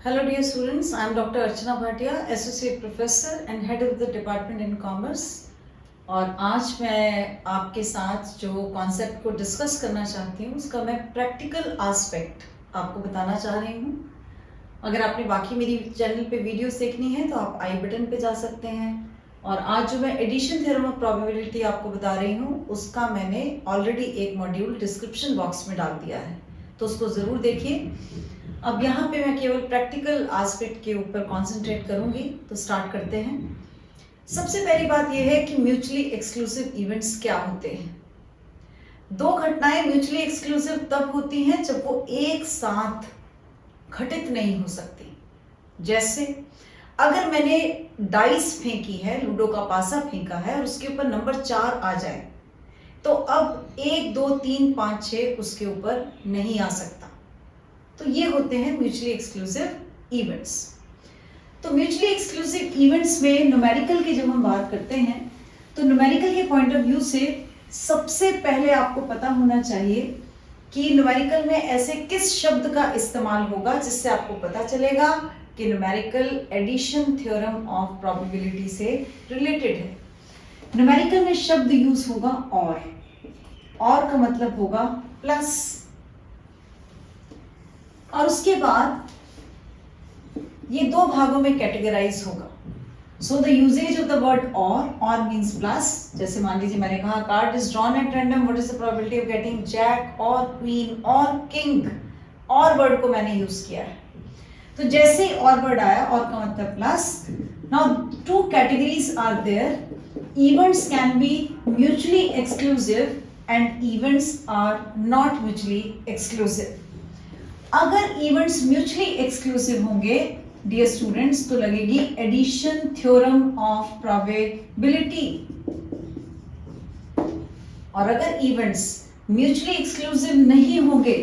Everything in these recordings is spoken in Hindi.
Hello dear students, I am Dr. Archana Bhatia, Associate Professor and Head of the Department in Commerce. और आज मैं आपके साथ जो कॉन्सेप्ट को डिस्कस करना चाहती हूँ उसका मैं प्रैक्टिकल एस्पेक्ट आपको बताना चाह रही हूँ। अगर आपने बाकी मेरी चैनल पे वीडियोस देखनी है तो आप आई बटन पे जा सकते हैं। और आज जो मैं एडिशन थ्योरम ऑफ प्रोबेबिलिटी आपको बता रही हूँ उसका मैंने ऑलरेडी एक मॉड्यूल डिस्क्रिप्शन बॉक्स में डाल दिया है, तो उसको ज़रूर देखिए। अब यहाँ पे मैं केवल प्रैक्टिकल एस्पेक्ट के ऊपर कॉन्सेंट्रेट करूंगी, तो स्टार्ट करते हैं। सबसे पहली बात यह है कि म्यूचुअली एक्सक्लूसिव इवेंट्स क्या होते हैं। दो घटनाएं म्यूचुअली एक्सक्लूसिव तब होती हैं जब वो एक साथ घटित नहीं हो सकती। जैसे अगर मैंने डाइस फेंकी है, लूडो का पासा फेंका है और उसके ऊपर नंबर 4 आ जाए तो अब 1 2 3 5 6 उसके ऊपर नहीं आ सकता। तो ये होते हैं म्यूचुअली एक्सक्लूसिव इवेंट्स। तो म्यूचुअली एक्सक्लूसिव इवेंट्स में न्यूमेरिकल की जब हम बात करते हैं तो न्यूमेरिकल के पॉइंट ऑफ व्यू से सबसे पहले आपको पता होना चाहिए कि न्यूमेरिकल में ऐसे किस शब्द का इस्तेमाल होगा जिससे आपको पता चलेगा कि numerical addition theorem of probability से रिलेटेड है। न्यूमेरिकल में शब्द यूज होगा और का मतलब होगा प्लस, और उसके बाद ये दो भागों में कैटेगराइज होगा। So the uses of the word और मींस प्लस। जैसे मान लीजिए मैंने कहा card is drawn at random, what is the probability of getting jack और क्वीन और किंग, और वर्ड को मैंने यूज किया है। तो जैसे ही और वर्ड आया, और का मतलब plus. Now two categories are there, events can be mutually exclusive and events are not mutually exclusive. अगर इवेंट्स म्यूचुअली एक्सक्लूसिव होंगे डियर स्टूडेंट्स तो लगेगी एडिशन थ्योरम ऑफ प्रोबेबिलिटी, और अगर इवेंट्स म्यूचुअली एक्सक्लूसिव नहीं होंगे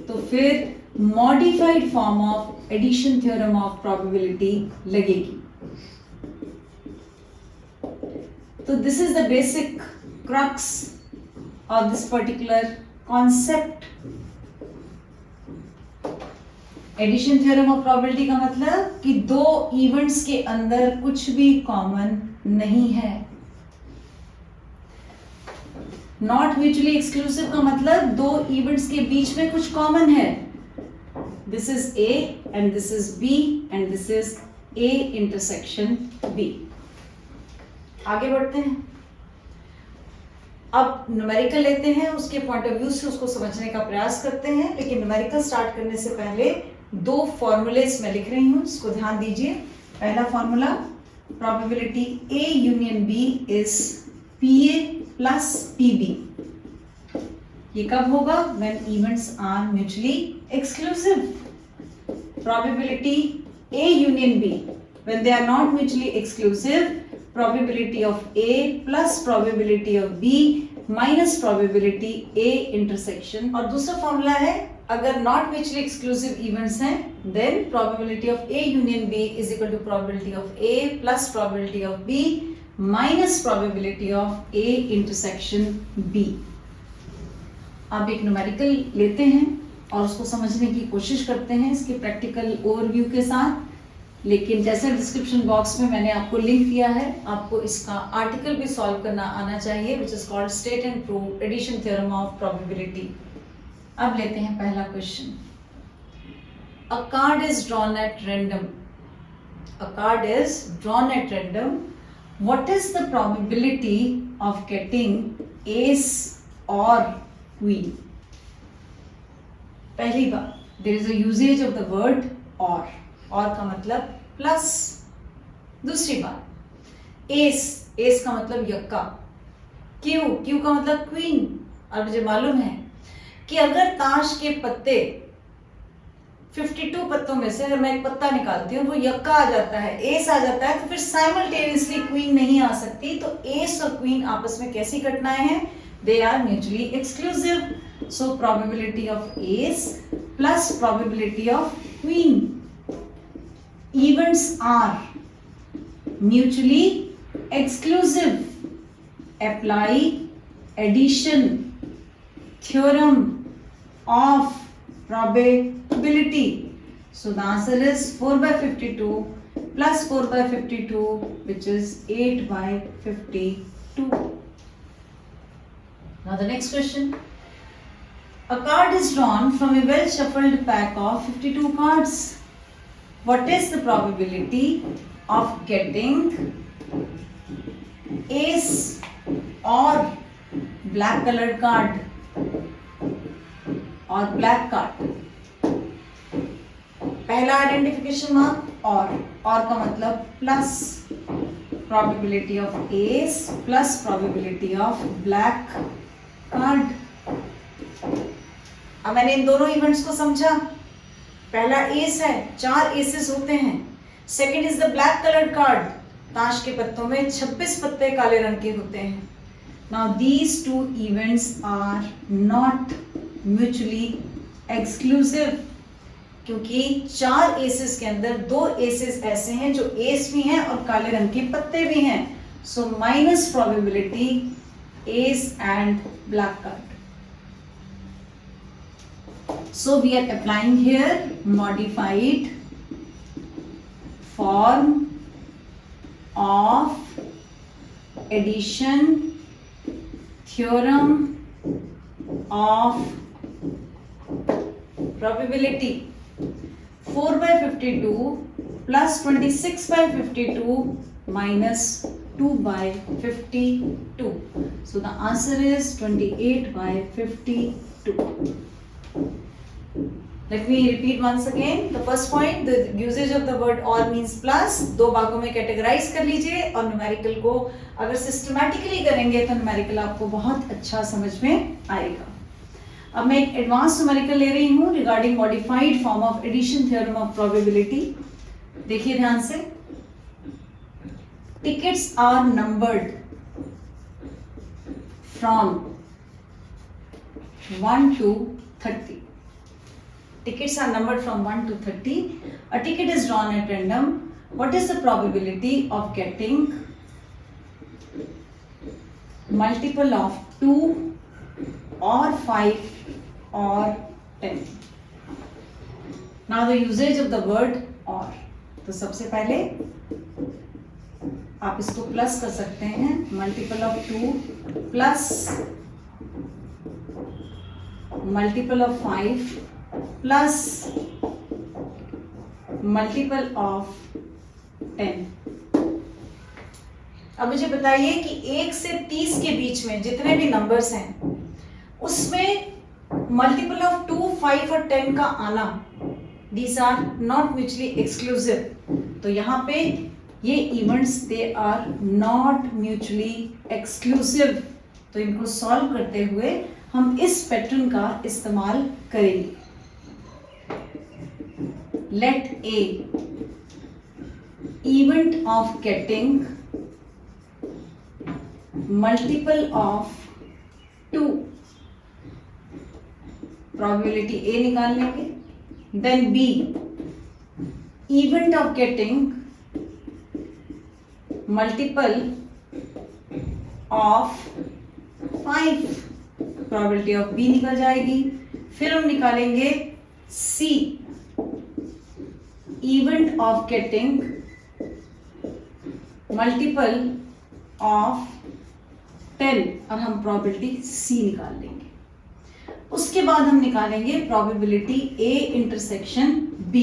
तो फिर modified form of addition theorem of probability लगेगी। तो this is the basic crux of this particular concept. Addition theorem of probability का मतलब कि दो इवेंट्स के अंदर कुछ भी कॉमन नहीं है। नॉट म्यूचुअली एक्सक्लूसिव का मतलब दो इवेंट्स के बीच में कुछ कॉमन है। This is A and this is B and this is A intersection B. आगे बढ़ते हैं। अब न्यूमेरिकल लेते हैं, उसके पॉइंट ऑफ व्यू से उसको समझने का प्रयास करते हैं। लेकिन न्यूमेरिकल स्टार्ट करने से पहले दो फॉर्मूलेस मैं लिख रही हूं, इसको ध्यान दीजिए। पहला formula, probability A union B is P A plus P B. ये कब होगा? When events are mutually exclusive. Probability A union B when they are not mutually exclusive, probability of A plus probability of B minus probability A intersection। और दूसरा फॉर्मूला है, अगर नॉट म्यूचुअली एक्सक्लूसिव इवेंट्स हैं then probability of A union B is equal to probability of A plus probability of B minus probability of A intersection B। अब एक न्यूमेरिकल लेते हैं और उसको समझने की कोशिश करते हैं इसके प्रैक्टिकल ओवरव्यू के साथ। लेकिन जैसे डिस्क्रिप्शन बॉक्स में मैंने आपको लिंक दिया है, आपको इसका आर्टिकल भी सॉल्व करना आना चाहिए, which is called state and prove addition theorem of probability. अब लेते हैं पहला question. A card is drawn at random. A card is drawn at random, what is the probability of getting ace और क्वीन? पहली बात, there is a uses of the word और का मतलब प्लस। दूसरी बात, एस का मतलब यक्का, क्यू का मतलब क्वीन। और मुझे मालूम है कि अगर ताश के पत्ते 52 पत्तों में से अगर मैं एक पत्ता निकालती हूँ वो यक्का आ जाता है, एस आ जाता है, तो फिर साइमल्टेनियसली क्वीन नहीं आ सकती। तो एस और क्वीन आपस में कैसी घटनाएं हैं? They are mutually exclusive. So probability of ace plus probability of queen, events are mutually exclusive. Apply addition theorem of probability. So the answer is 4 by 52 plus 4 by 52, which is 8 by 52. Now the next question. A card is drawn from a well shuffled pack of 52 cards. What is the probability of getting ace or black colored card or black card? पहला आइडेंटिफिकेशन मार्क और का मतलब plus probability of ace plus probability of black card. अब मैंने इन दोनों इवेंट्स को समझा। पहला एस है, 4 एसेस होते हैं। Second is the black coloured card, ताश के पत्तों में 26 पत्ते काले रंग के होते हैं। Now these two events are not mutually exclusive, क्योंकि 4 एसेस के अंदर 2 एसेस ऐसे हैं जो एस भी हैं और काले रंग के पत्ते भी हैं। So minus probability S and black card. So we are applying here modified form of addition theorem of probability. 4 by 52 plus 26 by 52 minus 2 by 52. So the answer is 28 by 52. Let me repeat once again. The first point, the usage of the word or means plus. 2 भागों में कैटेगराइज कर लीजिए और न्यूमेरिकल को अगर सिस्टमैटिकली करेंगे तो न्यूमेरिकल आपको बहुत अच्छा समझ में आएगा। अब मैं एक एडवांस न्यूमेरिकल ले रही हूँ regarding modified form of addition theorem of probability. देखिए ध्यान से। Tickets are numbered from 1 to 30. Tickets are numbered from 1 to 30. A ticket is drawn at random. What is the probability of getting multiple of 2 or 5 or 10? Now the usage of the word or. तो सबसे पहले आप इसको प्लस कर सकते हैं। Multiple of 2 plus multiple of 5 plus multiple of 10। अब मुझे बताइए कि 1 से 30 के बीच में जितने भी नंबर्स हैं उसमें मल्टीपल ऑफ 2, 5 और 10 का आना, these are not mutually exclusive. तो यहाँ पे ये events they are not mutually exclusive. तो इनको सॉल्व करते हुए हम इस पैटर्न का इस्तेमाल करेंगे। Let a event of getting multiple of 2 probability A निकाल लेंगे। Then B event of getting multiple of 5 probability of B निकल जाएगी। फिर हम निकालेंगे C event of getting multiple of 10 और हम probability C निकाल लेंगे। उसके बाद हम निकालेंगे probability A intersection B।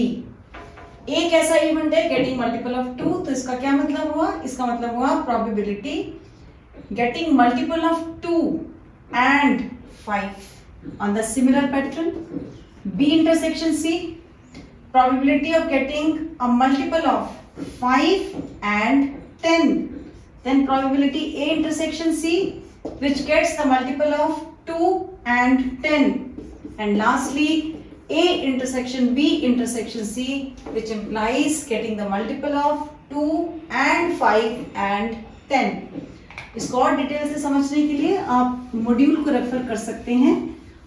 A कैसा इवेंट है? Getting multiple of 2। तो इसका क्या मतलब हुआ? इसका मतलब हुआ probability getting multiple of 2 and 5 on the similar pattern। B intersection C, probability of getting a multiple of 5 and 10. Then probability A intersection C, which gets the multiple of 2 and 10. And lastly A intersection B intersection C, which implies getting the multiple of 2 and 5 and 10. इसको और डिटेल से समझने के लिए आप मॉड्यूल को रेफर कर सकते हैं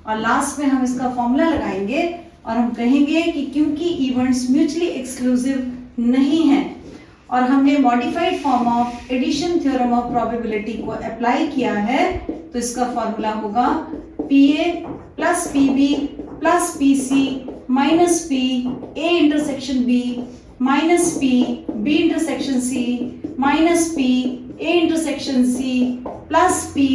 और लास्ट में हम इसका फॉर्मूला लगाएंगे और हम कहेंगे कि क्योंकि इवेंट्स म्यूचुअली एक्सक्लूसिव नहीं हैं और हमने modified form of addition theorem of probability को अप्लाई किया है तो इसका फॉर्मूला होगा PA plus PB plus PC minus P A intersection B minus P B intersection C minus P A intersection C plus P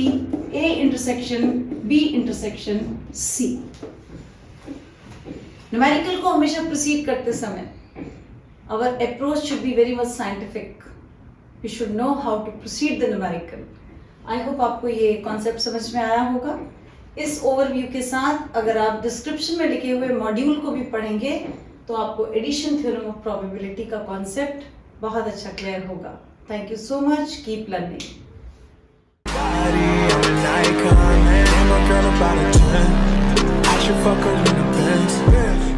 A intersection B intersection C. Numerical को हमेशा प्रोसीड करते समय our approach should be very much scientific. We should know how to proceed the numerical. I hope आपको ये कॉन्सेप्ट समझ में आया होगा. इस ओवरव्यू के साथ अगर आप डिस्क्रिप्शन में लिखे हुए मॉड्यूल को भी पढ़ेंगे तो आपको एडिशन थ्योरम ऑफ प्रोबेबिलिटी का कॉन्सेप्ट बहुत अच्छा क्लियर होगा. Thank you so much. Keep learning. I should fuck her in the Benz.